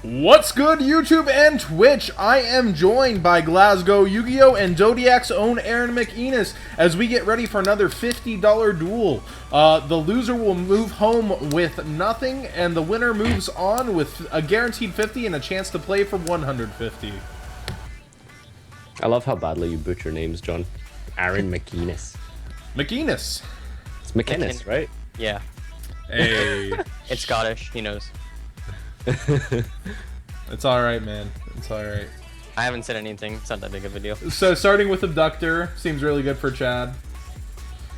What's good, YouTube and Twitch? I am joined by Glasgow Yu-Gi-Oh! And Zodiac's own Aaron McEnis as we get ready for another $50 duel. The loser will move home with nothing, and the winner moves on with a guaranteed 50 and a chance to play for 150. I love how badly you butcher names, John. Aaron McEnis. McEnis. It's McInnes, right? Yeah. Hey. It's Scottish, he knows. It's alright, man. It's alright. I haven't said anything, it's not that big of a deal. So, starting with Abductor, seems really good for Chad.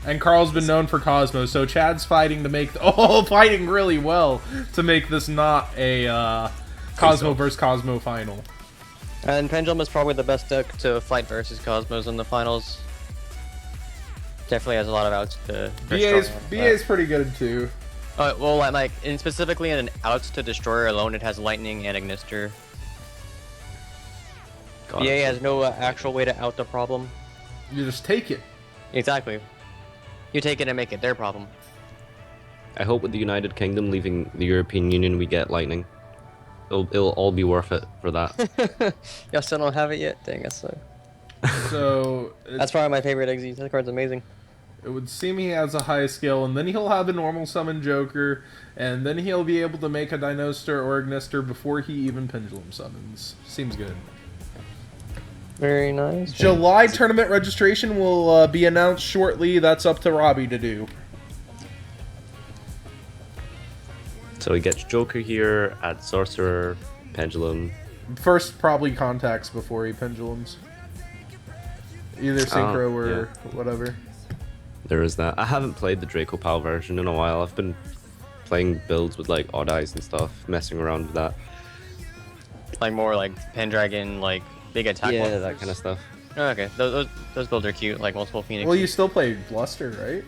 And Carl's been known for Kozmo, so Chad's fighting to make... fighting really well to make this not a Kozmo versus Kozmo final. And Pendulum is probably the best deck to fight versus Cosmos in the finals. Definitely has a lot of outs to... BA's pretty good, too. Well, like, specifically in an outs to Destroyer alone, it has Lightning and Ignister. BA has no actual way to out the problem. You just take it. Exactly. You take it and make it their problem. I hope with the United Kingdom leaving the European Union, we get Lightning. It'll all be worth it for that. Y'all still don't have it yet? Dang, that's so... So... That's probably my favorite exit. That card's amazing. It would seem he has a high skill, and then he'll have a normal summon Joker, and then he'll be able to make a Dinoster or Ignister before he even Pendulum summons. Seems good. Very nice. July tournament registration will be announced shortly. That's up to Robbie to do. So he gets Joker here, adds Sorcerer, Pendulum. First, probably contacts before he Pendulums. Either Synchro or whatever. There is that. I haven't played the Draco PAL version in a while. I've been playing builds with like Odd Eyes and stuff, messing around with that. Like more like Pendragon, like big attack. Yeah, monsters. that kind of stuff. Oh, okay, those builds are cute, like multiple Phoenix. Well, you still play Bluster, right?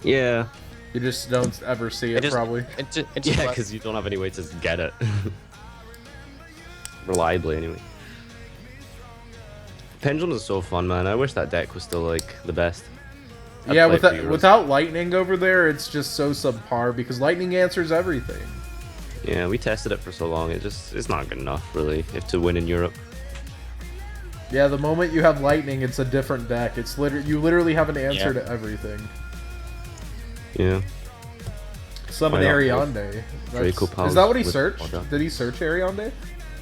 Yeah. You just don't ever see it, probably. Yeah, because you don't have any way to get it. Reliably, anyway. Pendulum is so fun, man. I wish that deck was still like the best. Yeah, without Lightning over there, it's just so subpar because Lightning answers everything. Yeah, we tested it for so long. It's not good enough, really, if to win in Europe. Yeah, the moment you have Lightning, it's a different deck. It's you literally have an answer to everything. Yeah. Summon Ariande. Is that what he searched? Did he search Ariande?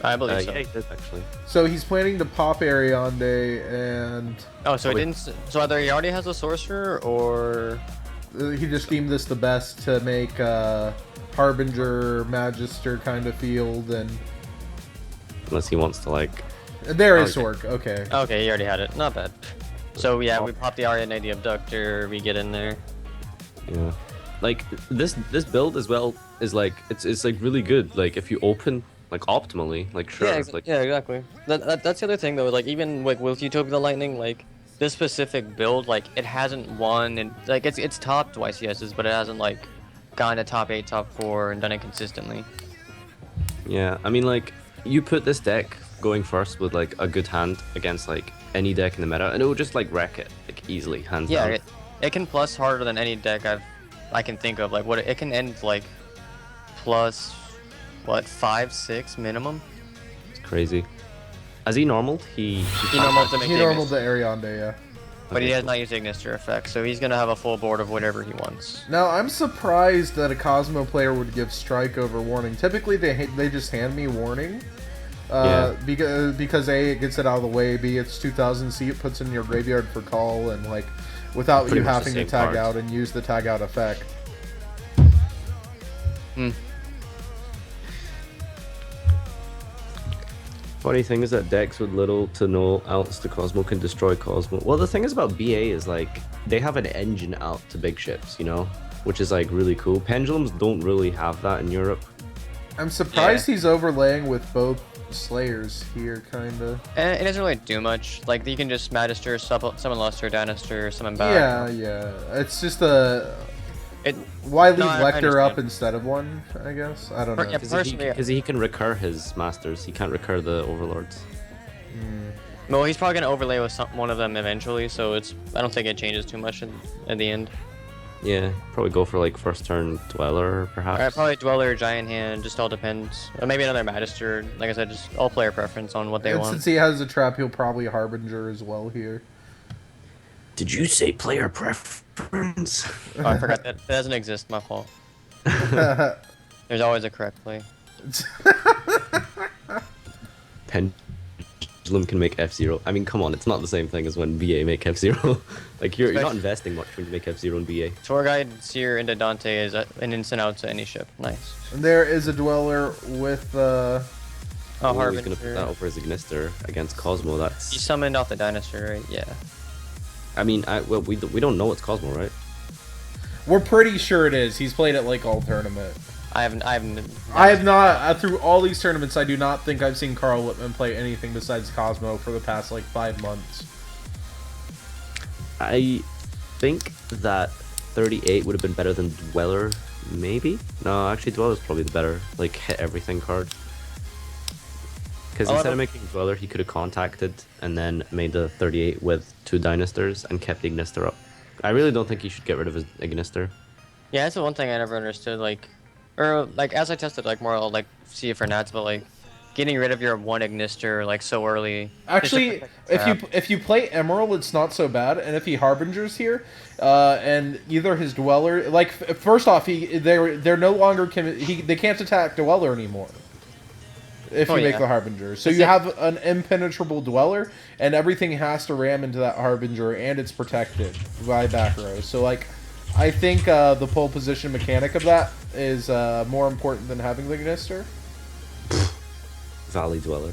I believe so. Yeah, he did actually. So he's planning to pop Ariande and... Oh, so he didn't... So either he already has a Sorcerer, or... He just deemed this the best to make Harbinger, Magister kind of field, and... Unless he wants to, like... There is Sork, okay. Okay, he already had it. Not bad. So yeah, we pop the Ariande, the Abductor, we get in there. Yeah. Like, this build as well is like... It's like really good. Like, if you open... Like optimally, like sure. Yeah, like, yeah, exactly. That's the other thing though. Like even with Utopia Lightning, like this specific build, like it hasn't won, and like it's topped YCSs, but it hasn't like gone to top 8, top 4, and done it consistently. Yeah, I mean like you put this deck going first with like a good hand against like any deck in the meta, and it will just like wreck it like easily, hands down. Yeah, it can plus harder than any deck I can think of. Like what it can end like plus. What, 5, 6 minimum? It's crazy. Has he normaled? He normaled to make He normaled the Ariande, yeah. But he has not used Ignister effect, so he's gonna have a full board of whatever he wants. Now, I'm surprised that a Kozmo player would give Strike over Warning. Typically, they just hand me Warning. Because A, it gets it out of the way, B, it's 2000, C, it puts it in your graveyard for call, and like, without you having to tag out and use the tag out effect. Funny thing is that decks with little to no outs to Kozmo can destroy Kozmo. Well, the thing is about BA is like they have an engine out to big ships, you know, which is like really cool. Pendulums don't really have that in Europe. I'm surprised he's overlaying with both Slayers here, kinda. And it doesn't really do much. Like you can just Magister, summon Luster, Dinoster, summon back. Yeah. It's just why leave Lecter up instead of one, I guess? I don't know. Because he can recur his masters. He can't recur the overlords. Well, he's probably going to overlay with one of them eventually, so I don't think it changes too much in the end. Yeah, probably go for like first turn Dweller, perhaps. Alright, probably Dweller, Giant Hand, just all depends. Or maybe another Magister. Like I said, just all player preference on what they And want. since he has a trap, he'll probably Harbinger as well here. Did you say player preference? Oh, I forgot that doesn't exist. My fault. There's always a correct play. Pendulum can make F-Zero. I mean, come on, it's not the same thing as when BA make F-Zero. Like, you're not investing much when you make F-Zero and BA. Tour Guide, Seer, into Dante is an instant out to any ship. Nice. And there is a Dweller with Oh, He's Harbinger. gonna put that over his Ignister against Kozmo. He That's... summoned off the Dinosaur, right? Yeah. I mean, well, we don't know it's Kozmo, right? We're pretty sure it is. He's played at like all tournament. I haven't. I have not, through all these tournaments, I do not think I've seen Carl Lippman play anything besides Kozmo for the past like 5 months. I think that 38 would have been better than Dweller, maybe? No, actually Dweller's probably the better, like, hit everything card. Because instead of making Dweller, he could have contacted and then made the 38 with 2 Dynasters and kept the Ignister up. I really don't think he should get rid of his Ignister. Yeah, that's the one thing I never understood. Like, or like as I tested, like more like see it for Nats, but like getting rid of your one Ignister like so early. Actually, if you play Emerald, it's not so bad. And if he Harbingers here, and either his Dweller, like first off, they're no longer they can't attack Dweller anymore. If you make the Harbinger, so you have an impenetrable Dweller, and everything has to ram into that Harbinger, and it's protected by back row. So like, I think the pole position mechanic of that is more important than having the Ignister. Valley Dweller.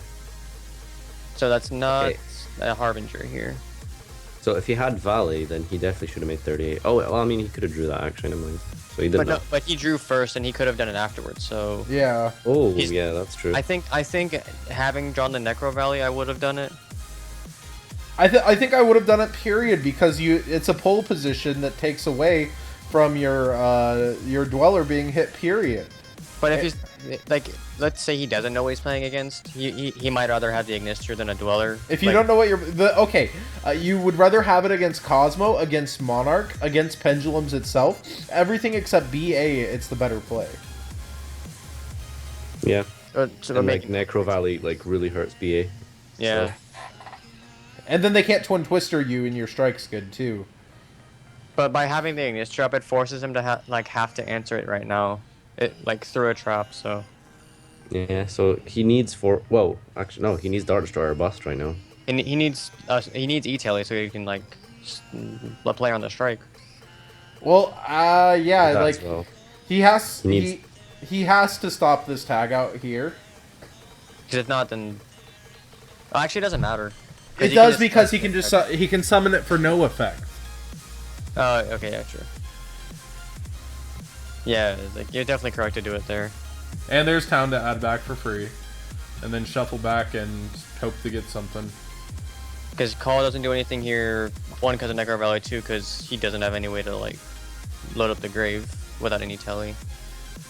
So that's not a Harbinger here. So if he had Valley, then he definitely should have made 38. Oh, well, I mean, he could have drew that, actually, never mind. So he did not. But he drew first, and he could have done it afterwards, so... Yeah. Oh, yeah, that's true. I think having drawn the Necro Valley, I would have done it. I think I would have done it, period, because it's a pole position that takes away from your Dweller being hit, period. But if he's like, let's say he doesn't know what he's playing against, he might rather have the Ignister than a Dweller. If you don't know what you would rather have it against Kozmo, against Monarch, against Pendulums itself, everything except BA, it's the better play. Yeah. So and like Necro Valley like really hurts BA. Yeah. So. And then they can't Twin Twister you, and your strike's good too. But by having the Ignister up, it forces him to have to answer it right now. It like through a trap, so. Yeah, so he needs actually no, he needs Dart Destroyer or Bust right now. And he needs E-Tele so he can like play on the strike. Well, yeah, like well. he has to stop this tag out here. Because if not, then actually it doesn't matter. It does because he can just he can summon it for no effect. Oh, okay, yeah, true. Yeah, like you're definitely correct to do it there. And there's Town to add back for free, and then shuffle back and hope to get something. Because Call doesn't do anything here. One, because of Necro Valley. Two, because he doesn't have any way to like load up the grave without any telly.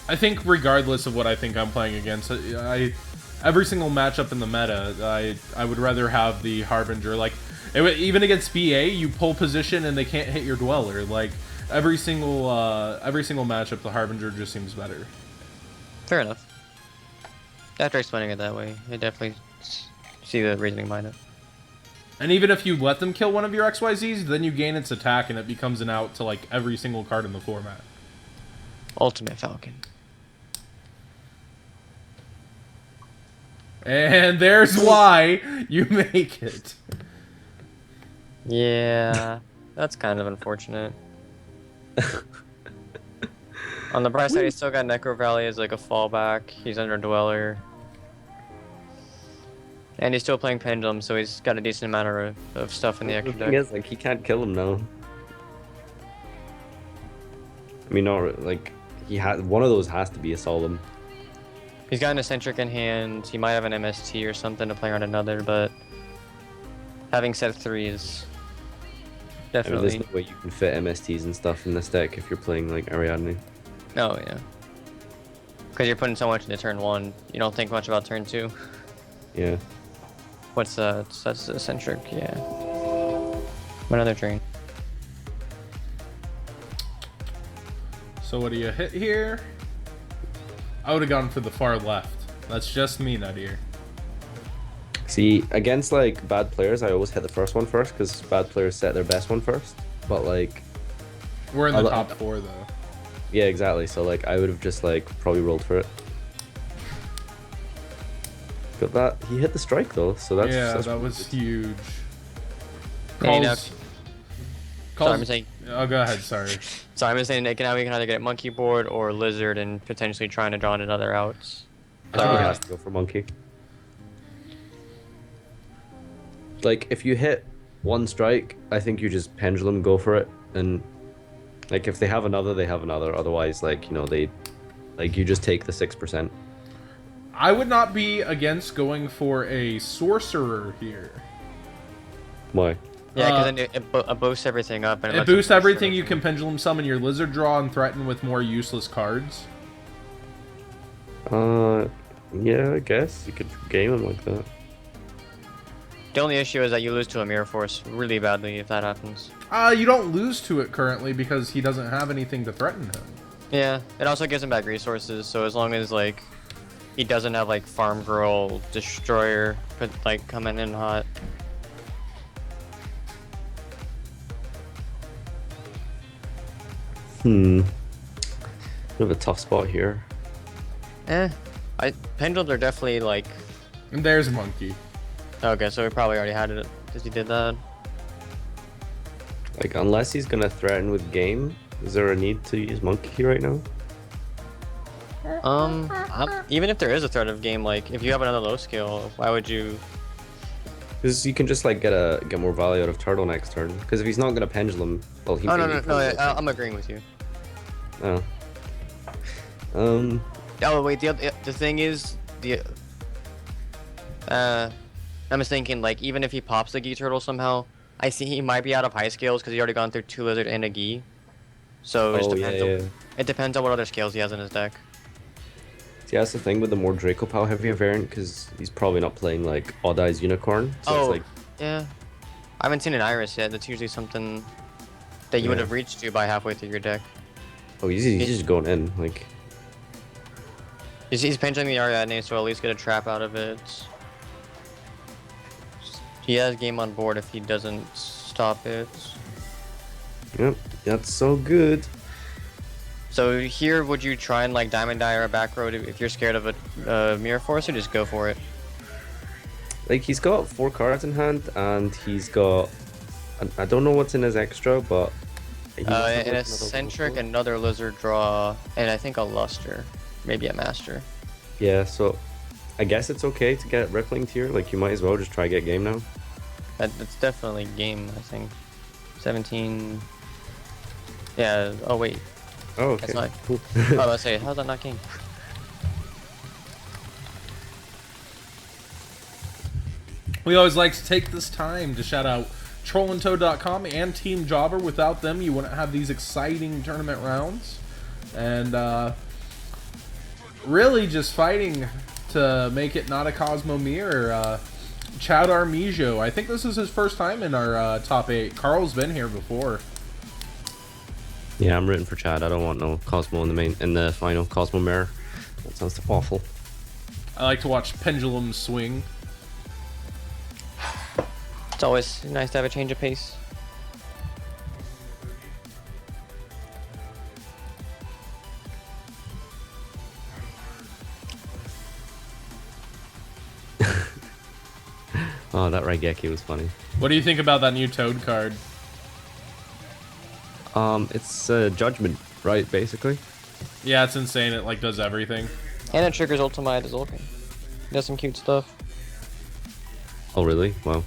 I think regardless of what I think I'm playing against, every single matchup in the meta, I would rather have the Harbinger. Like even against BA, you pull position and they can't hit your Dweller. Like every single matchup, the Harbinger just seems better. Fair enough. After explaining it that way, I definitely see the reasoning behind it. And even if you let them kill one of your XYZs, then you gain its attack and it becomes an out to like every single card in the format. Ultimate Falcon. And there's why you make it. Yeah, that's kind of unfortunate. On the bright side, he's still got Necro Valley as like a fallback. He's under Dweller. And he's still playing Pendulum, so he's got a decent amount of stuff in the extra deck. The thing is, like, he can't kill him now. I mean, not like one of those has to be a solemn. He's got an eccentric in hand. He might have an MST or something to play around another, but having set 3 is definitely. I mean, there's no way you can fit MSTs and stuff in this deck if you're playing like Ariadne. Oh yeah. Because you're putting so much into turn 1, you don't think much about turn 2. Yeah. What's that's eccentric? Yeah. Another drain. So what do you hit here? I would have gone for the far left. That's just me, Nadir. See, against like bad players, I always hit the first one first because bad players set their best one first. But like, We're in the top 4 though. yeah, exactly. So like, I would have just like probably rolled for it. Got that. He hit the strike though, so that's that was huge. Hey, now- Calls, Sorry, I'm saying. oh, go ahead. Sorry. So I'm saying that now we can either get monkey board or lizard and potentially trying to draw into other outs. I think he has to go for monkey. Like, if you hit one strike, I think you just pendulum, go for it, and like if they have another, they have another. Otherwise, like, you know, you just take the 6%. I would not be against going for a sorcerer here. Why? Yeah, because then it boosts everything up. And It boosts everything. You can pendulum summon your lizard draw and threaten with more useless cards. Yeah, I guess you could game him like that. The only issue is that you lose to a mirror force really badly if that happens. You don't lose to it currently because he doesn't have anything to threaten him. Yeah, it also gives him back resources, so as long as like he doesn't have like farm girl destroyer like coming in hot. Bit of a tough spot here. Pendulums are definitely like. And there's a monkey. Okay, so we probably already had it because he did that. Like, unless he's gonna threaten with game, is there a need to use monkey right now? Even if there is a threat of game, like if you have another low skill, why would you? Because you can just like get more value out of turtle next turn. Because if he's not gonna pendulum, well, he. Oh no! I'm agreeing with you. Oh. Oh wait, the thing is I was thinking like even if he pops the Gi turtle somehow, I see he might be out of high scales because he already gone through 2 lizard and a Gi. So it just depends. It depends on what other scales he has in his deck. See, that's the thing with the more Draco Pow heavier variant, because he's probably not playing like Odd Eyes Unicorn. So it's like, yeah. I haven't seen an Iris yet. That's usually something that you would have reached to by halfway through your deck. oh, he's just going in like. He's pendulum the Ariadne, so at least get a trap out of it. He has game on board if he doesn't stop it. Yep, that's so good. So here, would you try and like Diamond Die or a back row if you're scared of a Mirror Force, or just go for it? Like, he's got 4 cards in hand, and he's got. I don't know what's in his extra, but. An Eccentric, another Lizard Draw, and I think a Luster. Maybe a Master. Yeah, so I guess it's okay to get Rippling Tier. Like, you might as well just try get game now. That's definitely game, I think. 17. Yeah, oh wait. Oh, okay. That's not. Cool. Oh, let's say, how's that not game? We always like to take this time to shout out trollandtoad.com and Team Jobber. Without them, you wouldn't have these exciting tournament rounds. And really just fighting to make it not a Kozmo mirror. Chad Armijo. I think this is his first time in our top 8. Carl's been here before. Yeah, I'm rooting for Chad. I don't want no Kozmo in the final Kozmo mirror. That sounds awful. I like to watch pendulums swing. It's always nice to have a change of pace. Oh, that Raigeki was funny. What do you think about that new Toad card? It's a judgment, right, basically? Yeah, it's insane. It like does everything. And it triggers Ultimate as Ulkin. Does some cute stuff. Oh, really? Wow.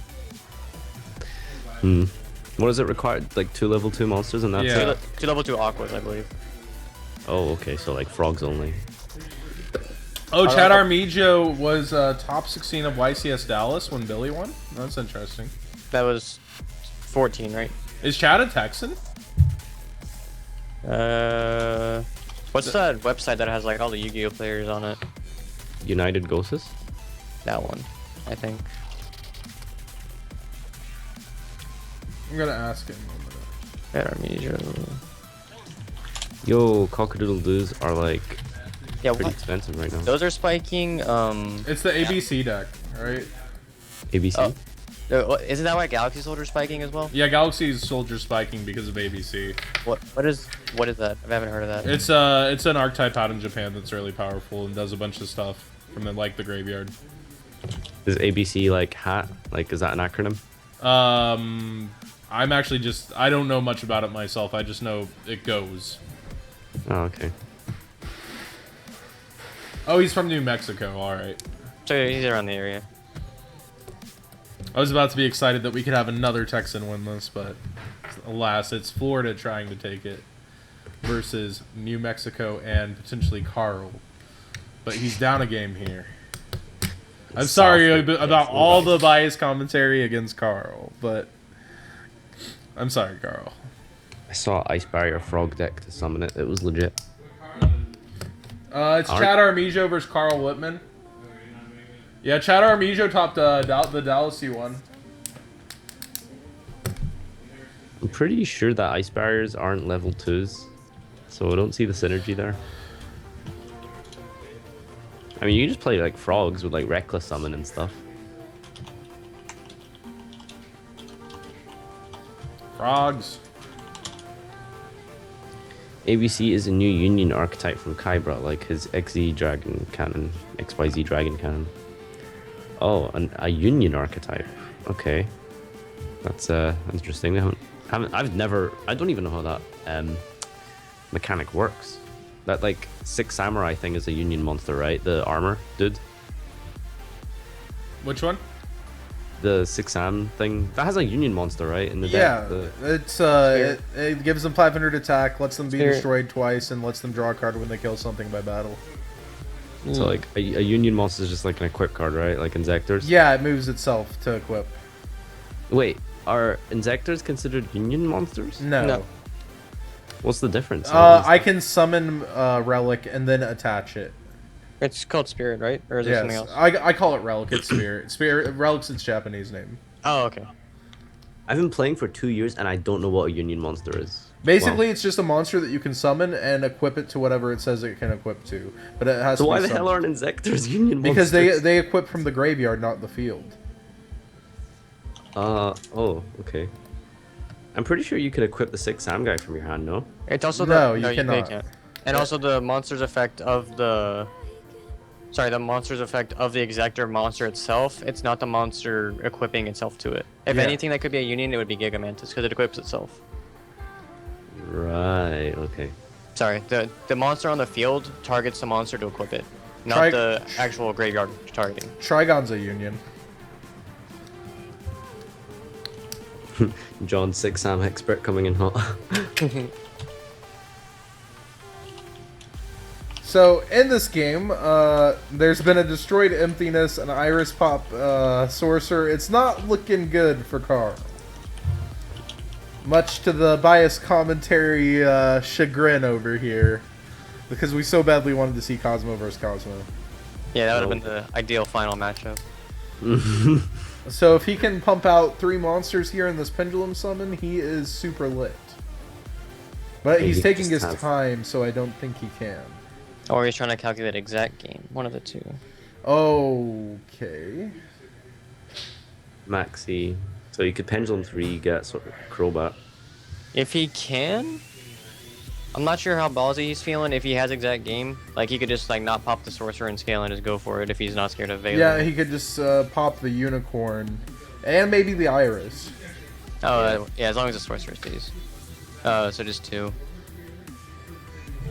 What does it require? Like 2 level 2 monsters and that's Yeah. it? 2 level 2 Aquas, I believe. Oh, okay, so like frogs only. Oh, Chad Armijo was top 16 of YCS Dallas when Billy won? That's interesting. That was 14, right? Is Chad a Texan? What's that website that has like all the Yu-Gi-Oh players on it? United Ghosts? That one, I think. I'm gonna ask him. Armijo. Yo, cockadoodle-doos are like Yeah, pretty what? expensive right now. Those are spiking. It's the ABC deck, right? ABC? Oh. Isn't that why Galaxy Soldier's spiking as well? Yeah, Galaxy's Soldier spiking because of ABC. What is that? I haven't heard of that. It's an archetype out in Japan that's really powerful and does a bunch of stuff from the graveyard. Is ABC like hat? Like, is that an acronym? I'm actually I don't know much about it myself. I just know it goes. Oh, okay. Oh, he's from New Mexico. All right. So he's around the area. I was about to be excited that we could have another Texan win this, but alas, it's Florida trying to take it versus New Mexico and potentially Carl. But he's down a game here. I'm sorry about all the biased commentary against Carl, but I'm sorry, Carl. I saw Ice Barrier Frog deck to summon it. It was legit. It's Chad Armijo versus Carl Lippman. Yeah, Chad Armijo topped the Dallas one. I'm pretty sure that Ice Barriers aren't level 2s, so I don't see the synergy there. I mean, you can just play like frogs with like Reckless Summon and stuff. Frogs. ABC is a new Union archetype from Kybra, like his XZ Dragon Cannon, XYZ Dragon Cannon. Oh, a Union archetype. Okay, that's interesting. I don't even know how that mechanic works. That like 6 Samurai thing is a Union monster, right? The armor dude. Which one? The 6 Sam thing that has a Union monster, right? In the Yeah, deck. it's it gives them 500 attack, lets them be destroyed twice, and lets them draw a card when they kill something by battle. So like a Union monster is just like an equip card, right? Like Insectors. Yeah, it moves itself to equip. Wait, are Insectors considered Union monsters? No. What's the difference? I can summon Relic and then attach it. It's called Spirit, right? Or is it something else? I call it Relic. It's Spirit. Relic's its Japanese name. Oh, okay. I've been playing for 2 years and I don't know what a Union monster is. Basically, it's just a monster that you can summon and equip it to whatever it says it can equip to. But it has to be why the summoned. hell aren't Insectors Union Because monsters? they equip from the graveyard, not the field. Oh, okay. I'm pretty sure you can equip the 6 Sam guy from your hand, no? It's also No, you cannot. can't. And also the monster's effect of the... Sorry, the monster's effect of the Exector monster itself. It's not the monster equipping itself to it. If Yeah. anything that could be a Union, it would be Gigamantis, because it equips itself. Right, okay. Sorry, the monster on the field targets the monster to equip it, not the actual graveyard targeting. Trigon's a union. John 6 Sam expert coming in hot. So, in this game, there's been a destroyed emptiness, an Iris Pop Sorcerer. It's not looking good for Carl. Much to the biased commentary chagrin over here. Because we so badly wanted to see Kozmo versus Kozmo. Yeah, that would have been the ideal final matchup. So if he can pump out 3 monsters here in this Pendulum summon, he is super lit. But Yeah, he's he taking just his time, so I don't think he can. Or he's trying to calculate exact game. One of the two. Okay. Maxi. So you could Pendulum 3, get sort of Crobat. If he can, I'm not sure how ballsy he's feeling. If he has exact game, like he could just like not pop the sorcerer and scale and just go for it if he's not scared of Veiler. Yeah, he could just pop the Unicorn. And maybe the Iris. Oh, yeah, as long as the sorcerer stays. So just 2.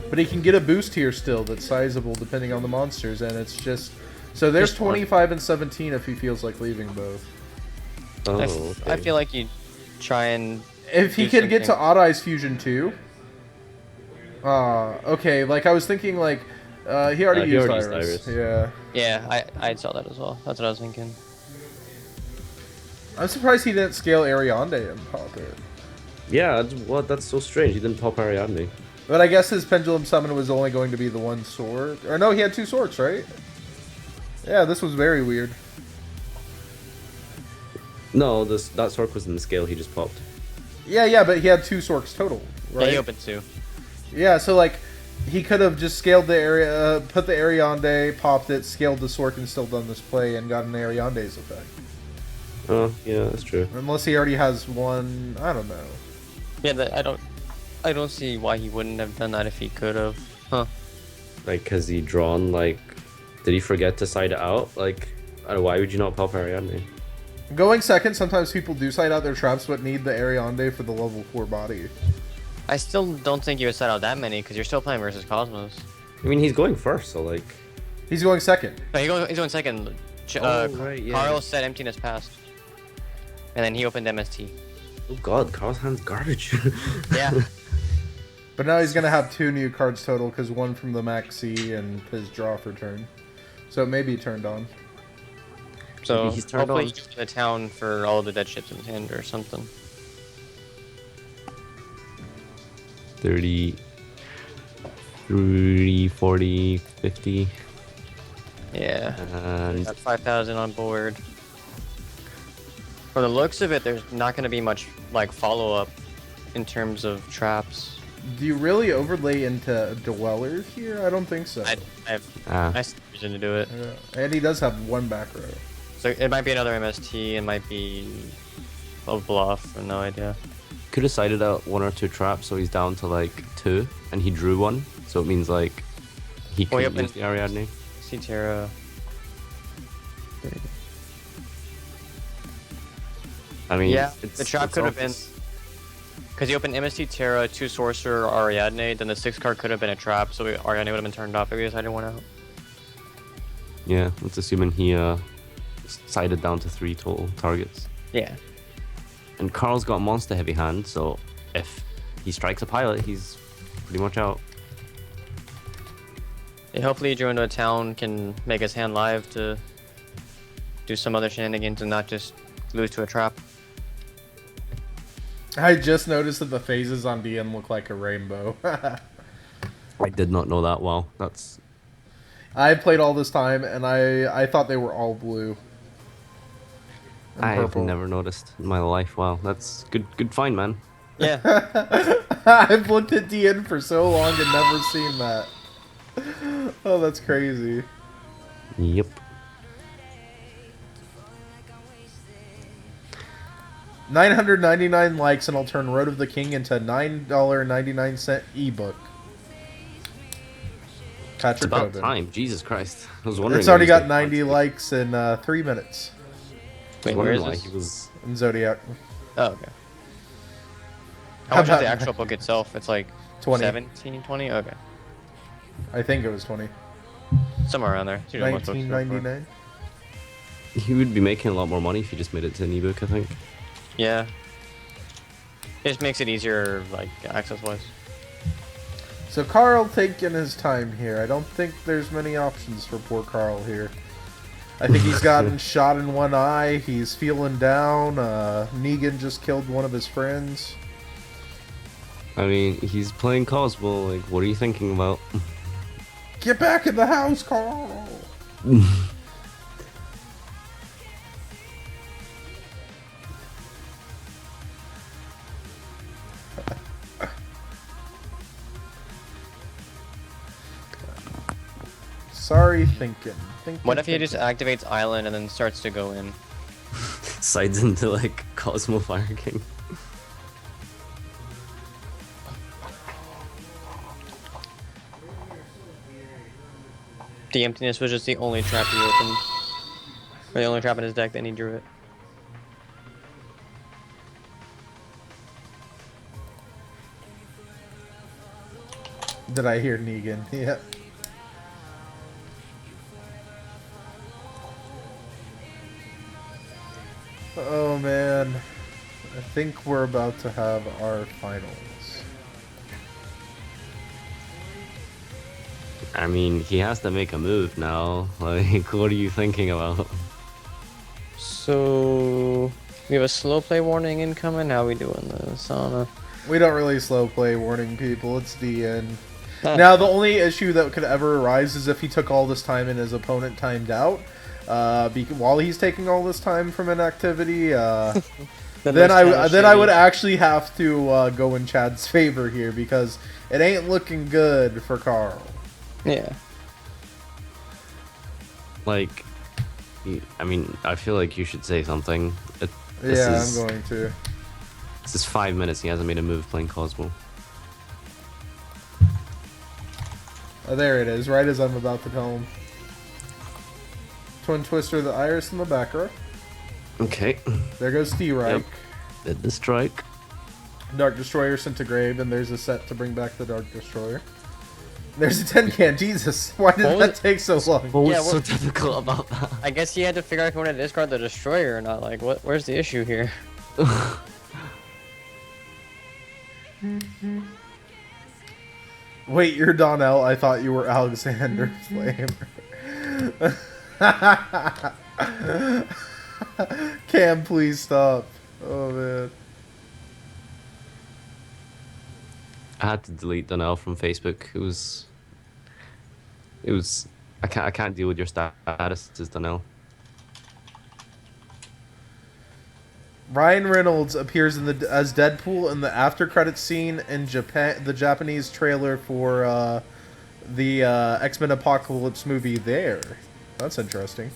But he can get a boost here still that's sizable depending on the monsters, and it's just... So there's Just one. 25 and 17 if he feels like leaving both. Oh, I okay. feel like you try and... If he do can get to something. Odd Eyes Fusion too... okay, like I was thinking like... he already used Iris. Yeah. Yeah, I saw that as well. That's what I was thinking. I'm surprised he didn't scale Ariande and pop it. Yeah, that's so strange. He didn't pop Ariadne. But I guess his Pendulum summon was only going to be the 1 sword. Or no, he had 2 swords, right? Yeah, this was very weird. No, that Sork was in the scale he just popped. Yeah, but he had 2 Sorks total, right? Yeah, he opened 2. Yeah, so like he could have just scaled the area, put the Ariande, popped it, scaled the Sork, and still done this play and got an Ariande's effect. Oh, yeah, that's true. Unless he already has one, I don't know. Yeah, I don't see why he wouldn't have done that if he could have. Huh. Like, has he drawn, like, did he forget to side it out? Like, why would you not pop Ariadne? Going second, sometimes people do side out their traps but need the Ariande for the level 4 body. I still don't think you would set out that many because you're still playing versus Cosmos. I mean, he's going first, so, like... He's going second. No, he's going second. Right, yeah. Carl said emptiness passed. And then he opened MST. Oh god, Carl's hand's garbage. Yeah. But now he's going to have 2 new cards total because one from the Maxi and his draw for turn. So it may be turned on. So Maybe he's turned hopefully on. he's in the town for all the dead ships in his hand or something. 30, 40, 50. Yeah. And Got 5,000 on board. From the looks of it, there's not going to be much like follow-up in terms of traps. Do you really overlay into Dwellers here? I don't think so. I see reason to do it. Yeah. And he does have 1 back row. So it might be another MST, it might be a bluff, no idea. could have sided out 1 or 2 traps, so he's down to like 2, and he drew 1, so it means like he Oh, couldn't yep, use the Ariadne. See Terra. I mean, Yeah, it's, the trap it's could have been obvious. because you opened MST Terra, 2 Sorcerer, Ariadne, then the 6th card could have been a trap, so Ariadne would have been turned off if we decided one out. Yeah, that's assuming he sided down to 3 total targets. Yeah. And Carl's got a monster heavy hand, so if he strikes a pilot, he's pretty much out. Yeah, hopefully Drew into a town can make his hand live to do some other shenanigans and not just lose to a trap. I just noticed that the phases on DN look like a rainbow. I did not know that. Wow, that's... I played all this time, and I thought they were all blue. And I've purple. never noticed in my life. Wow, that's good find, man. Yeah. I've looked at DN for so long and never seen that. Oh, that's crazy. Yep. $999 likes, and I'll turn Road of the King into $9.99 ebook. It's Patrick about Hogan. time. Jesus Christ. I was wondering. It's already where got he 90 was likes in 3 minutes Wait, going. where is Why this? he was... in Zodiac. Oh, okay. How How much is about- the actual book itself? It's like 20. 17, 20? Okay. I think it was 20. Somewhere around there. It's usually what books go for. $19.99. He would be making a lot more money if he just made it to an ebook, I think. Yeah. It just makes it easier, like, access-wise. So Carl taking his time here. I don't think there's many options for poor Carl here. I think he's gotten shot in one eye. He's feeling down. Negan just killed one of his friends. I mean, he's playing Kozmo. Like, what are you thinking about? Get back in the house, Carl! Sorry, thinking. What if he just activates Island and then starts to go in? Sides into like Kozmo Fire King. The emptiness was just the only trap he opened. Or the only trap in his deck, then he drew it. Did I hear Negan? Yep. Oh man. I think we're about to have our finals. I mean, he has to make a move now. Like, what are you thinking about? So we have a slow play warning incoming. How we doing this? We don't really slow play warning people, it's the end. Now, the only issue that could ever arise is if he took all this time and his opponent timed out. While he's taking all this time from an activity, then I would actually have to go in Chad's favor here because it ain't looking good for Carl. Yeah. Like, I mean, I feel like you should say something. I'm going to. This is 5 minutes. He hasn't made a move playing Kozmo. Oh, there it is. Right as I'm about to tell him. Twin Twister, the Iris in the back row. Okay. There goes T-Reich. Yep. Did the strike. Dark Destroyer sent to grave, and there's a set to bring back the Dark Destroyer. There's a tin can. Jesus, why did that take so long? What was so difficult about that? I guess he had to figure out if he wanted to discard the Destroyer or not. Like, where's the issue here? Wait, you're Donnell. I thought you were Alexander Flame. Cam, please stop. Oh, man. I had to delete Donnell from Facebook. It was. I can't deal with your status, Donnell. Ryan Reynolds appears as Deadpool in the after credits scene in Japan, the Japanese trailer for the X-Men Apocalypse movie. There, that's interesting.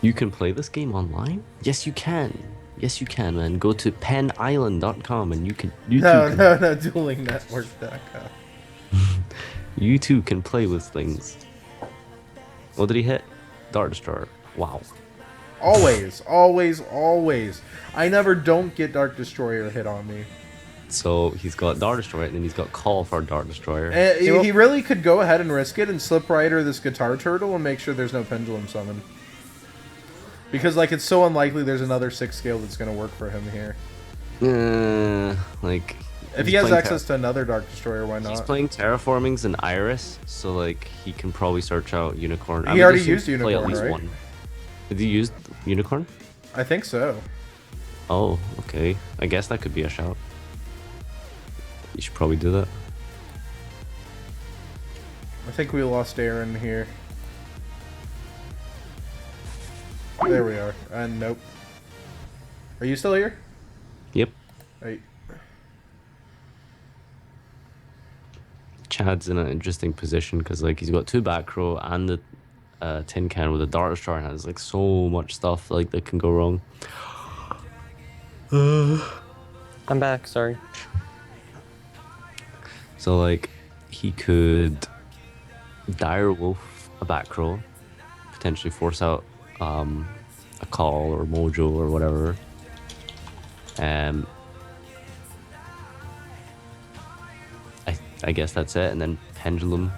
You can play this game online? Yes, you can. Yes, you can, man. Go to penisland.com and you can. No, duelingnetwork.com. You too can play with things. What did he hit? Dart Destroyer. Wow. Always, always, always. I never don't get Dark Destroyer hit on me. So he's got Dart Destroyer and then he's got Call for Dart Destroyer. He really could go ahead and risk it and slip Rider this Guitar Turtle and make sure there's no Pendulum summon. Because, like, it's so unlikely there's another 6 scale that's going to work for him here. Like... If he has access to another Dark Destroyer, why not? He's playing Terraformings and Iris, so, like, he can probably search out Unicorn. He already used Unicorn, right? One. Did he use Unicorn? I think so. Oh, okay. I guess that could be a shout. You should probably do that. I think we lost Aaron here. There we are. And nope. Are you still here? Yep. Right. Chad's in an interesting position because, like, he's got 2 back row and the tin can with a Dart Destroyer and has, like, so much stuff, like, that can go wrong. I'm back, sorry. So, like, he could Dire Wolf a back row, potentially force out a Call or Mojo or whatever. I guess that's it, and then Pendulum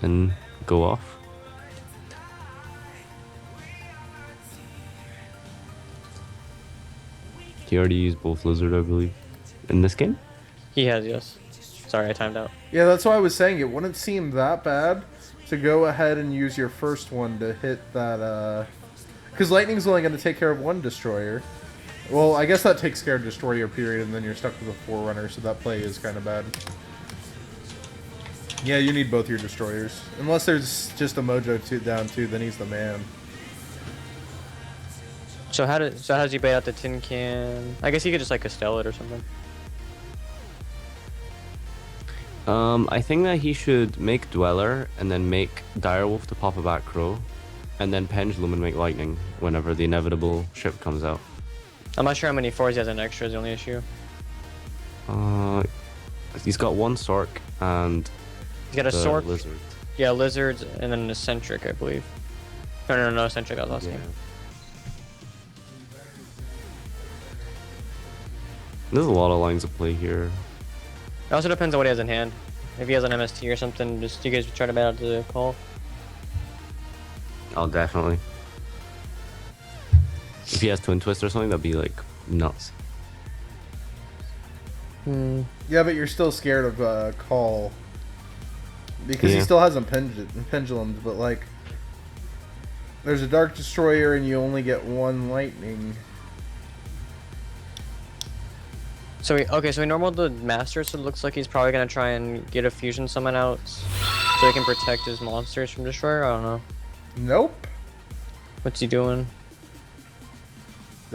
and go off. He already used both Lizard, I believe, in this game? He has, yes. Sorry, I timed out. Yeah, that's why I was saying it wouldn't seem that bad to go ahead and use your first one to hit that, because Lightning's only going to take care of 1 Destroyer. Well, I guess that takes care of Destroyer, period, and then you're stuck with a Forerunner, so that play is kind of bad. Yeah, you need both your Destroyers. Unless there's just a Mojo down 2, then he's the man. So how does he bait out the tin can? I guess he could just, like, Castell it or something. I think that he should make Dweller and then make Direwolf to pop a back row, and then Pendulum and make Lightning whenever the inevitable ship comes out. I'm not sure how many 4s he has in extra is the only issue. He's got 1 Sork and He's got a Sork. Lizard. Yeah, Lizards and then an Eccentric, I believe. No, Eccentric, that was last game. There's a lot of lines of play here. It also depends on what he has in hand. If he has an MST or something, just you guys try to bat out the Call. Oh, definitely. If he has Twin Twist or something, that'd be, like, nuts. Yeah, but you're still scared of Call. Because he still has a Pendulums, but, like, there's a Dark Destroyer and you only get 1 Lightning. So he normaled the Master, so it looks like he's probably gonna try and get a Fusion Summon out so he can protect his monsters from Destroyer. I don't know. Nope. What's he doing?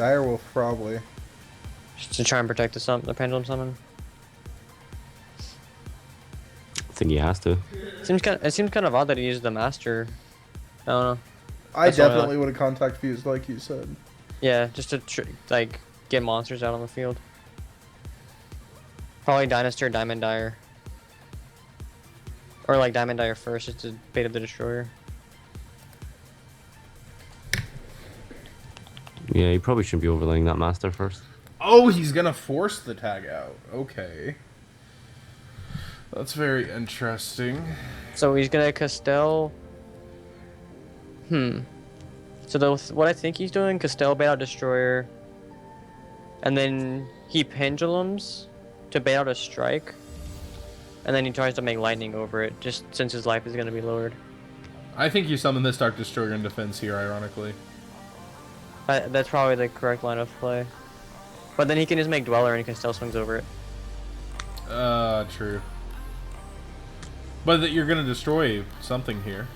Direwolf probably. Just to try and protect the pendulum summon. I think he has to. It seems kind of odd that he used the master. I don't know. I That's why definitely would have contact fused like you said. Yeah, just to like get monsters out on the field. Probably Dynasty or Diamond Dire. Or like Diamond Dire first, just to bait up the Destroyer. Yeah, you probably shouldn't be overlaying that master first. Oh, he's gonna force the tag out. Okay. That's very interesting. So he's gonna Castell. So what I think he's doing, Castell bait out Destroyer. And then he pendulums to bait out a strike. And then he tries to make lightning over it, just since his life is gonna be lowered. I think you summon this Dark Destroyer in defense here, ironically. That's probably the correct line of play. But then he can just make Dweller and Castell swings over it. True. But that you're gonna destroy something here.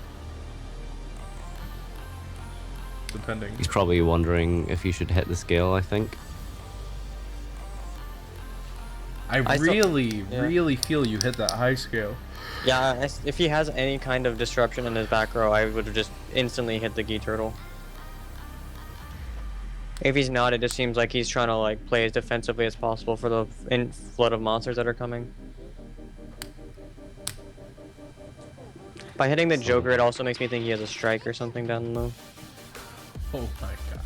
Depending. He's probably wondering if he should hit the scale, I think. I really feel you hit that high scale. Yeah, if he has any kind of disruption in his back row, I would have just instantly hit the Gi Turtle. If he's not, it just seems like he's trying to like play as defensively as possible for the flood of monsters that are coming. By hitting the Joker, it also makes me think he has a strike or something down low. Oh my god.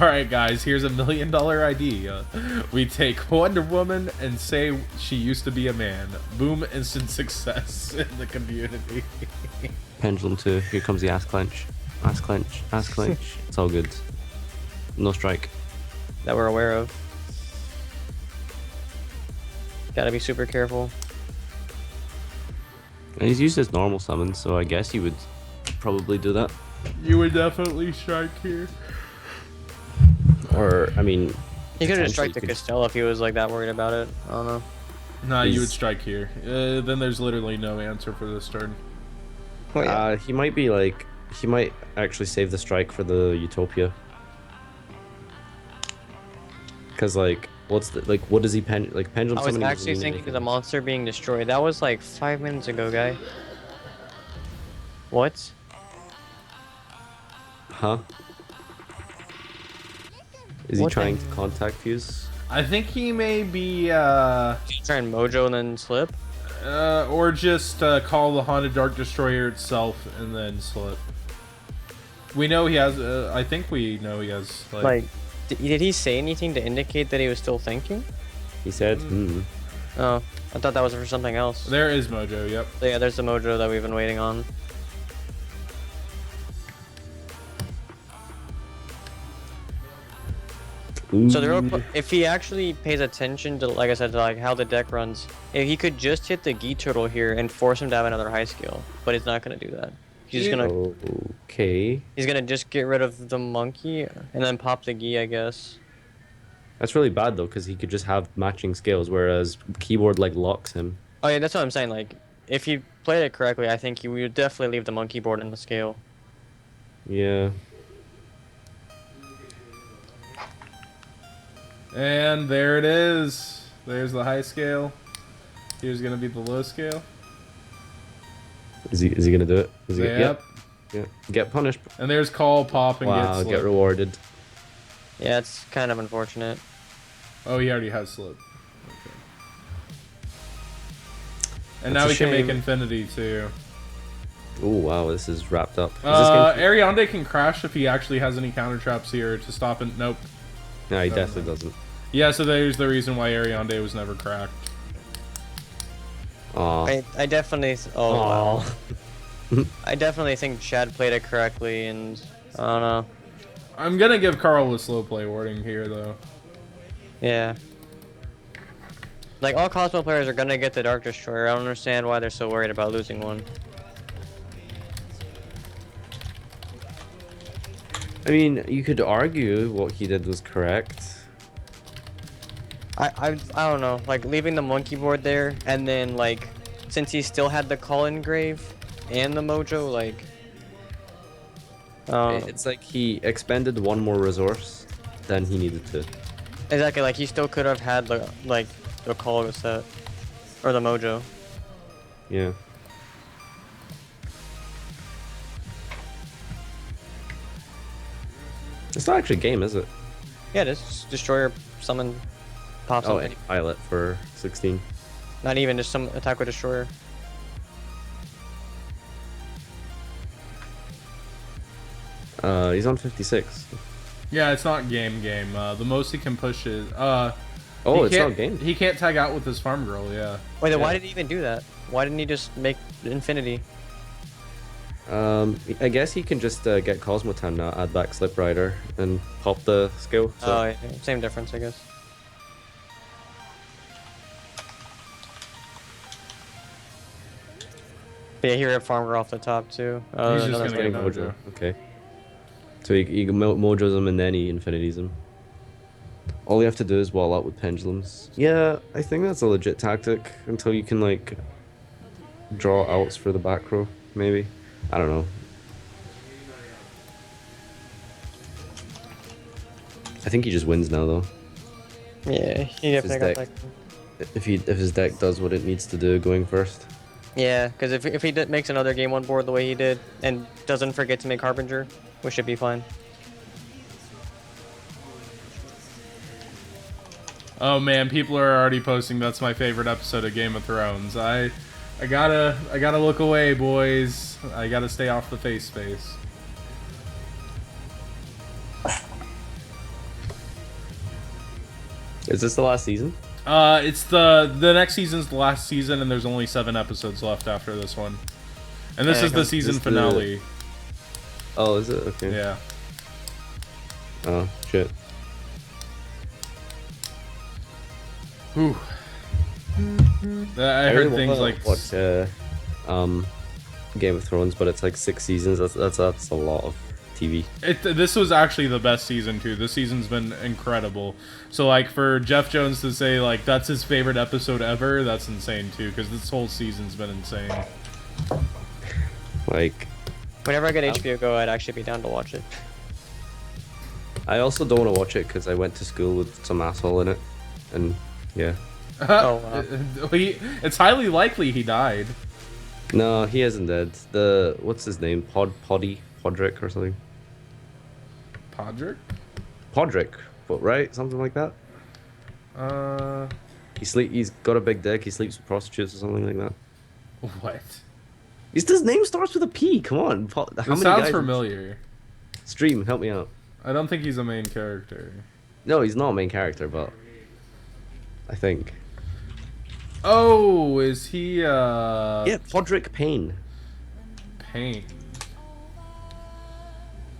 Alright guys, here's $1 million idea. We take Wonder Woman and say she used to be a man. Boom, instant success in the community. Pendulum 2, here comes the ass clench. Ass clench, ass clench. It's all good. No strike. That we're aware of. Gotta be super careful. And he's used his normal summons, so I guess he would probably do that. You would definitely strike here. Or, I mean... He could have potentially struck the Castell if he was like that worried about it. I don't know. Nah, you would strike here. Then there's literally no answer for this turn. Well, yeah. He might be like... He might actually save the strike for the Utopia. Because, like, what's the... Like, what does he... Pendulum I was summoning doesn't actually mean thinking of anything. the monster being destroyed. That was like 5 minutes ago, guy. What? Huh? Is What he trying the- to contact fuse? I think he may be, Try and Mojo and then slip? or just call the Haunted Dark Destroyer itself and then slip. We know he has, I think we know he has, Like, did he say anything to indicate that he was still thinking? He said, Oh, I thought that was for something else. There is Mojo, yep. So yeah, there's the Mojo that we've been waiting on. So if he actually pays attention to, like I said, to like how the deck runs, if he could just hit the Gi Turtle here and force him to have another high scale, but he's not gonna do that. He's just gonna Okay. he's gonna just get rid of the monkey and then pop the Gi, I guess. That's really bad though, because he could just have matching scales, whereas keyboard like locks him. Oh yeah, that's what I'm saying. Like, if he played it correctly, I think he would definitely leave the monkey board in the scale. Yeah. And there it is. There's the high scale. Here's gonna be the low scale. Is he gonna do it? Is he Yep. Yeah. Get punished. And there's call, pop, and Wow, get get slip. rewarded. Yeah, it's kind of unfortunate. Oh, he already has slip. Okay. And That's now a we can make shame. infinity too. Oh wow, this is wrapped up. Is this game... Ariande can crash if he actually has any counter traps here to stop it. Nope. No, he Oh, definitely no. doesn't. Yeah, so there's the reason why Ariande was never cracked. Aw. I definitely. Oh wow. I definitely think Chad played it correctly, and I don't know. I'm gonna give Carl a slow play warning here, though. Yeah. Like, all Kozmo players are gonna get the Dark Destroyer. I don't understand why they're so worried about losing one. I mean, you could argue what he did was correct. I don't know. Like, leaving the monkey board there, and then, like, since he still had the call engrave and the Mojo, like... It's like he expended one more resource than he needed to. Exactly, like he still could have had the call set or the mojo. Yeah. It's not actually a game, is it? Yeah, just destroyer summon pops Oh, up. any pilot for 16. Not even just some attack with destroyer. He's on 56. Yeah, it's not game. The most he can push is Oh, it's can't- not game. He can't tag out with his farm girl. Yeah. Wait, then why Yeah. did he even do that? Why didn't he just make infinity? I guess he can just get Kozmo time now, add back Slip Rider, and pop the skill. So. Oh, yeah, same difference, I guess. But yeah, here at farm girl off the top too. He's just another gonna Getting get thing. Mojo. Okay. So he mojos him and then he infinities him. All you have to do is wall out with pendulums. Yeah, I think that's a legit tactic until you can like draw outs for the back row, maybe. I don't know. I think he just wins now though. Yeah, he definitely got deck. that. If his deck does what it needs to do going first. Yeah, because if he makes another game on board the way he did and doesn't forget to make Harbinger, we should be fine. Oh man, people are already posting that's my favorite episode of Game of Thrones. I gotta look away, boys. I gotta stay off the face space. Is this the last season? It's the next season's the last season, and there's only 7 episodes left after this one. And this Yeah, is the is season this the- finale. Oh, is it? Okay. Yeah. Oh, shit. Whew. I heard things like watch Game of Thrones, but it's like 6 seasons. That's a lot of TV. this was actually the best season too. This season's been incredible. So like for Jeff Jones to say like that's his favorite episode ever, that's insane too. Because this whole season's been insane. Like, Whenever I get HBO Go, I'd actually be down to watch it. I also don't want to watch it because I went to school with some asshole in it, and yeah. Oh, wow. It's highly likely he died. No, he isn't dead. What's his name? Podrick or something. Podrick? Podrick, but right, something like that. He's got a big dick. He sleeps with prostitutes or something like that. What? His name starts with a P. Come on. How It many sounds guys- familiar. Stream, help me out. I don't think he's a main character. No, he's not a main character, but I think. Oh, is he Yeah, Podrick Payne. Paint?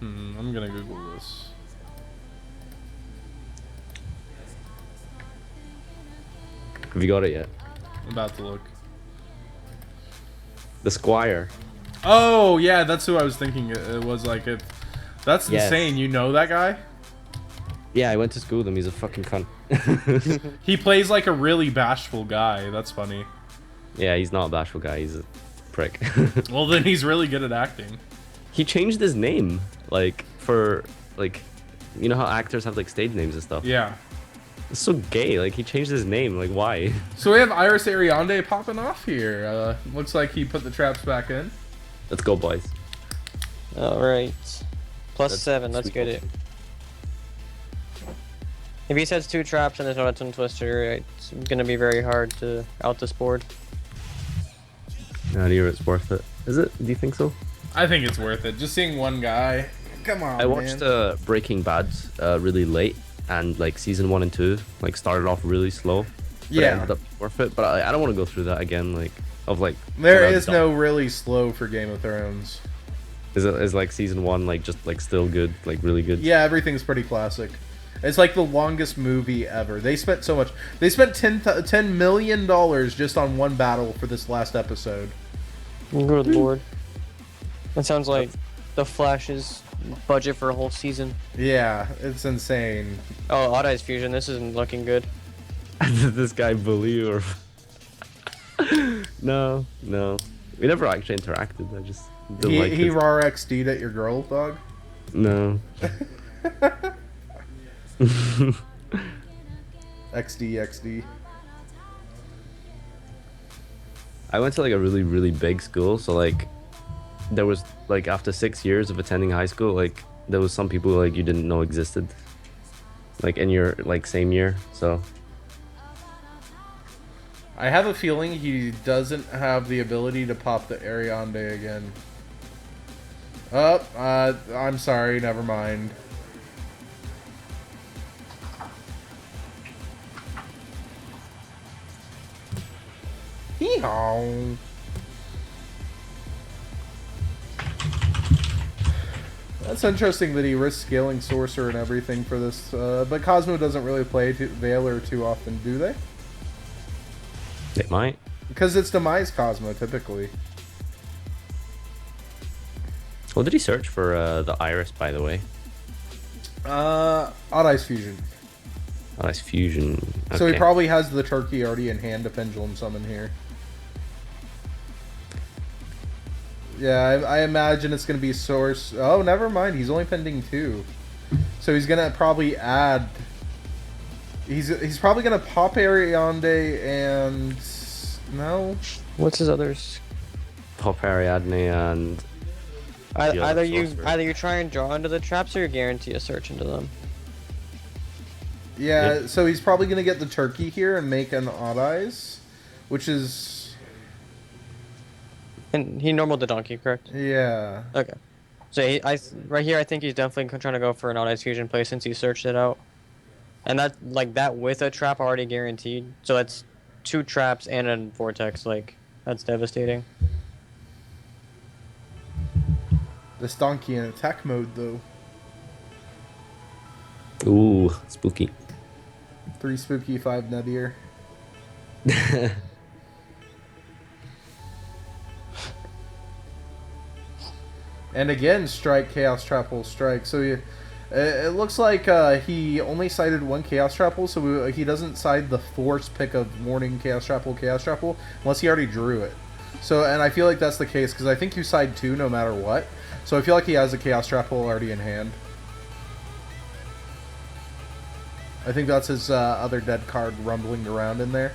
I'm gonna Google this. Have you got it yet? I'm about to look. The Squire. Oh, yeah, that's who I was thinking it was like. That's Yes. insane. You know that guy? Yeah, I went to school with him. He's a fucking cunt. He plays like a really bashful guy. That's funny. Yeah, he's not a bashful guy. He's a prick. Well, then he's really good at acting. He changed his name, like, for, like, you know how actors have, like, stage names and stuff? Yeah. It's so gay. Like, he changed his name. Like, why? So we have Iris Ariande popping off here. Looks like he put the traps back in. Let's go, boys. Alright. Plus That's 7, let's sweet. get it. If he sets 2 traps and there's no Neptune Twister, it's gonna be very hard to out this board. Not here, it's worth it. Is it? Do you think so? I think it's worth it. Just seeing one guy. Come on, I watched Breaking Bad really late, and like season 1 and 2 like started off really slow. But it Yeah. ended up worth it. But I don't want to go through that again. Like of like There when I'm is done. no really slow for Game of Thrones. Is like season 1 like just like still good, like really good. Yeah, everything's pretty classic. It's like the longest movie ever. They spent so much. They spent $10 million just on one battle for this last episode. Good lord. That sounds like the Flash's budget for a whole season. Yeah, it's insane. Oh, Odd Eyes Fusion, this isn't looking good. This guy bully or no. We never actually interacted. I just didn't like He his... raw XD'd at your girl, dog? No. XD. I went to like a really, really big school, so like there was like after 6 years of attending high school, like there was some people like you didn't know existed, like in your like same year. So I have a feeling he doesn't have the ability to pop the Ariande again. Oh, I'm sorry, never mind. Hee-haw. That's interesting that he risks scaling Sorcerer and everything for this, but Kozmo doesn't really play Veiler too often, do they? they might. Because it's Demise Kozmo, typically. What did he search for the Iris, by the way? Odd Eyes Fusion. Oh, nice fusion. Okay. So he probably has the turkey already in hand to Pendulum Summon here. Yeah, I imagine it's going to be Source. Oh, never mind. He's only pending 2. So he's going to probably add... He's probably going to pop Ariande and... No? What's his others? Pop Ariadne and... the other sorcerer. Either you try and draw into the traps or you guarantee a search into them. Yeah, so he's probably going to get the turkey here and make an Odd Eyes, which is... And he normaled the donkey, correct? Yeah. Okay. So right here, I think he's definitely trying to go for an Odd Eyes Fusion play since he searched it out. And that, like, that with a trap already guaranteed. So that's 2 traps and a vortex, like, that's devastating. This donkey in attack mode, though. Ooh, spooky. 3 spooky, 5 nuttier. And again, strike, Chaos Trap will strike. So it looks like he only cited 1 Chaos Trapple, so he doesn't cite the force pick of Morning Chaos Trapple, unless he already drew it. So, and I feel like that's the case, because I think you side 2 no matter what. So I feel like he has a Chaos Trapple already in hand. I think that's his other dead card rumbling around in there.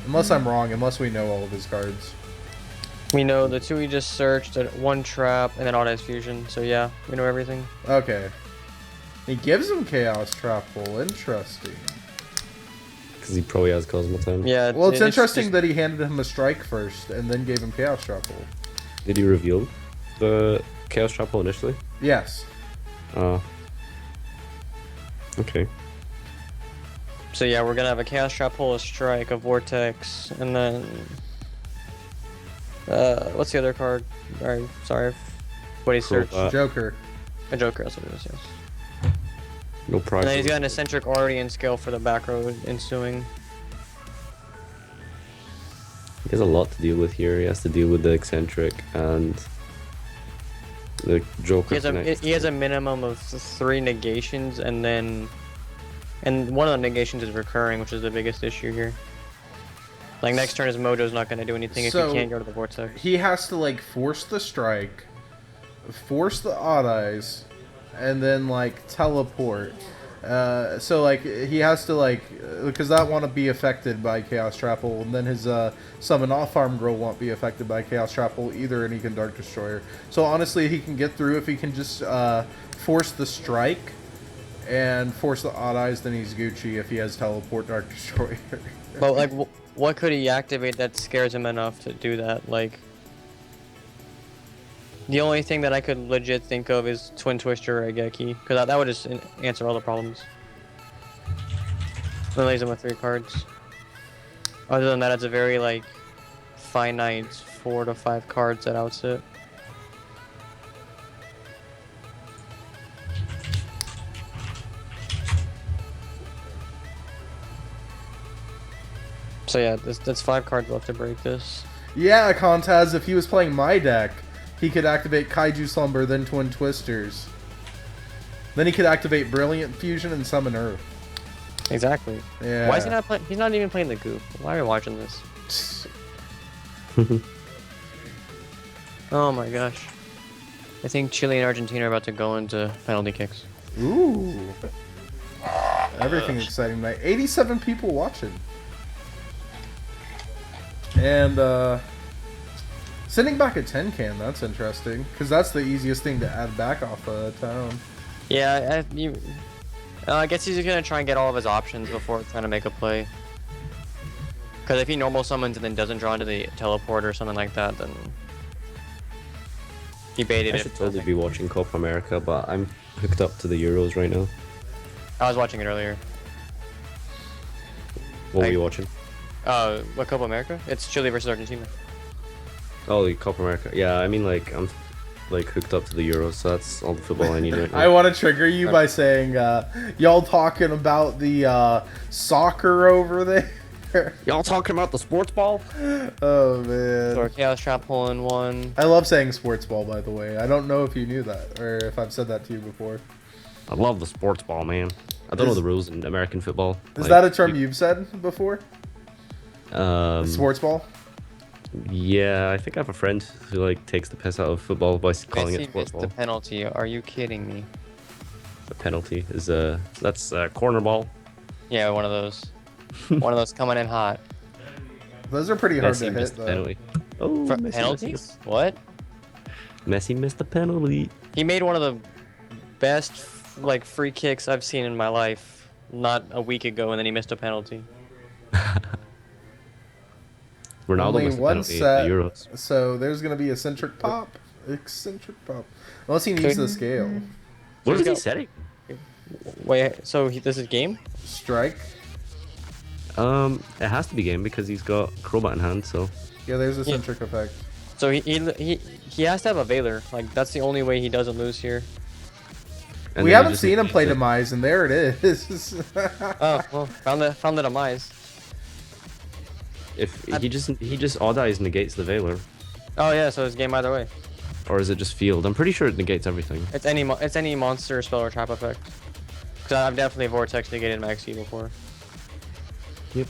Unless I'm wrong, unless we know all of his cards. We know the 2 he just searched, 1 trap, and then Odd Eyes Fusion. So yeah, we know everything. Okay. He gives him Chaos Trapple. Interesting. Because he probably has Kozmo time. Yeah. Well, it's interesting that he handed him a strike first and then gave him Chaos Trapple. Did he reveal the Chaos Trapple initially? Yes. Okay. So yeah, we're gonna have a Chaos Trapple, a strike, a vortex, and then what's the other card? Sorry. What he searched? Joker. A Joker, that's what it is, yes. No progress. And then he's got an eccentric already in scale for the back row ensuing. He has a lot to deal with here. He has to deal with the eccentric and the Joker. He has a minimum of 3 negations, and one of the negations is recurring, which is the biggest issue here. Like, next turn his Mojo's not going to do anything if he can't go to the vortex. He has to, like, force the strike, force the Odd Eyes, and then, like, teleport. So, like, he has to, like, because that won't be affected by Chaos Trapple, and then his summon off-arm girl won't be affected by Chaos Trapple either, and he can Dark Destroyer. So, honestly, he can get through if he can just force the strike and force the Odd Eyes, then he's Gucci if he has teleport Dark Destroyer. But, like, what could he activate that scares him enough to do that? Like, the only thing that I could legit think of is Twin Twister or Ageki, because that would just answer all the problems. Then leaves him with 3 cards. Other than that, it's a very, like, finite 4 to 5 cards that outs it. So yeah, that's 5 cards left to break this. Yeah, Contaz, if he was playing my deck, he could activate Kaiju Slumber, then Twin Twisters. Then he could activate Brilliant Fusion and summon Earth. Exactly. Yeah. Why is he not playing? He's not even playing the Goop. Why are we watching this? Oh my gosh. I think Chile and Argentina are about to go into penalty kicks. Ooh. Everything exciting tonight. 87 people watching. And, sending back a 10 can, that's interesting. Because that's the easiest thing to add back off town. Yeah, I guess he's gonna try and get all of his options before trying to make a play. Because if he normal summons and then doesn't draw into the teleport or something like that, then he baited I it. should totally be watching Copa America, but I'm hooked up to the Euros right now. I was watching it earlier. What were you watching? What Copa America? It's Chile versus Argentina. Oh, the Copa America. Yeah, I mean, like, I'm like hooked up to the Euros, so that's all the football I need right now. I want to trigger you by saying, y'all talking about the soccer over there. Y'all talking about the sports ball? Oh man. Or Chaos Trap hole in one. I love saying sports ball, by the way. I don't know if you knew that or if I've said that to you before. I love the sports ball, man. I don't know the rules in American football. Is that a term you've said before? Sports ball? Yeah, I think I have a friend who like takes the piss out of football by calling it sports ball. The penalty. Are you kidding me? The penalty is that's a corner ball. Yeah, one of those. One of those coming in hot. Those are pretty hard Messi to missed hit, the though. penalty. Oh, For Messi penalties? What? Messi missed the penalty. He made one of the best like free kicks I've seen in my life. Not a week ago, and then he missed a penalty. Ronaldo Only missed the one penalty set, at the Euros. so there's going to be eccentric pop. Eccentric pop. Unless he needs the scale. What is he setting? Wait, so this is game? Strike. It has to be game because he's got Crowbat in hand, so. Yeah, there's eccentric effect. So he has to have a Veiler. Like that's the only way he doesn't lose here. And We then he haven't just seen him negates play it. Demise, and there it is. Oh well, found the Demise. If he just odd eyes negates the Veiler, Oh yeah, so it's game either way. or is it just field? I'm pretty sure it negates everything. It's any monster spell or trap effect. Cause I've definitely vortex negated my XP before. Yep.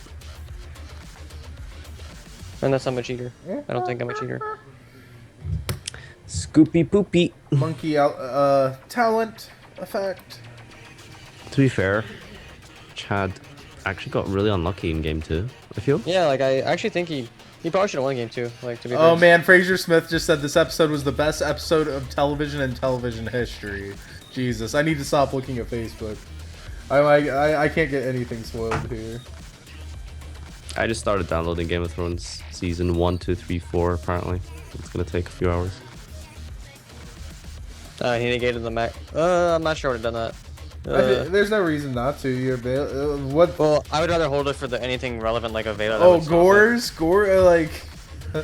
Unless I'm a cheater. I don't think I'm a cheater. Scoopy poopy. Monkey out. Talent effect. To be fair, Chad actually got really unlucky in game 2, I feel. Yeah, like I actually think he probably should have won game 2. Like to be Oh fair. man, Fraser Smith just said this episode was the best episode of television in television history. Jesus, I need to stop looking at Facebook. I can't get anything spoiled here. I just started downloading Game of Thrones season 1, 2, 3, 4. Apparently, it's gonna take a few hours. He negated the Mac. I'm not sure I would have done that. There's no reason not to. You're what? Well, I would rather hold it for anything relevant like a Veiler. that Oh, would stop it. Gore, like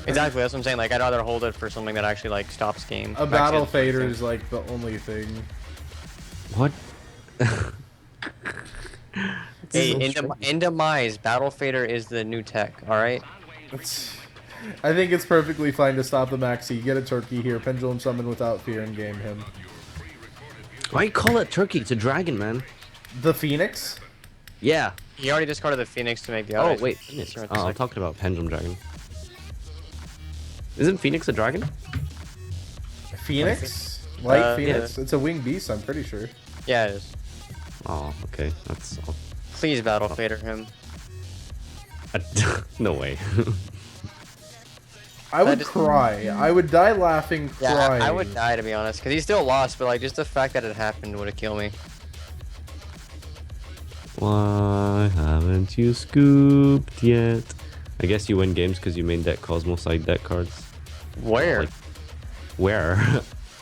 Exactly, that's what I'm saying. Like, I'd rather hold it for something that actually like stops game. a battle fader is like the only thing. What? Hey, in Demise, battle fader is the new tech. All right. I think it's perfectly fine to stop the maxi. Get a turkey here. Pendulum summon without fear and game him. Why you call it turkey? It's a dragon, man. The Phoenix. Yeah. He already discarded the Phoenix to make the. Oh outright. wait, Phoenix. Oh, I'm talking about Pendulum Dragon. Isn't Phoenix a dragon? Phoenix? Light Phoenix. yeah. It's a winged beast, I'm pretty sure. Yeah, it is. Oh, okay. That's. Please battle fader him. No way. I would just- cry. I would die laughing, Yeah, crying. I would die to be honest, because he still lost, but like just the fact that it happened would have killed me. Why haven't you scooped yet? I guess you win games because you main deck Kozmo side deck cards. Where? Like, where?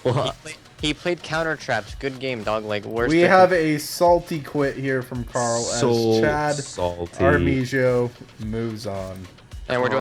What? He played counter traps. Good game, dog. Like where's We the- have a salty quit here from Carl So as Chad salty. Armijo moves on. and we're doing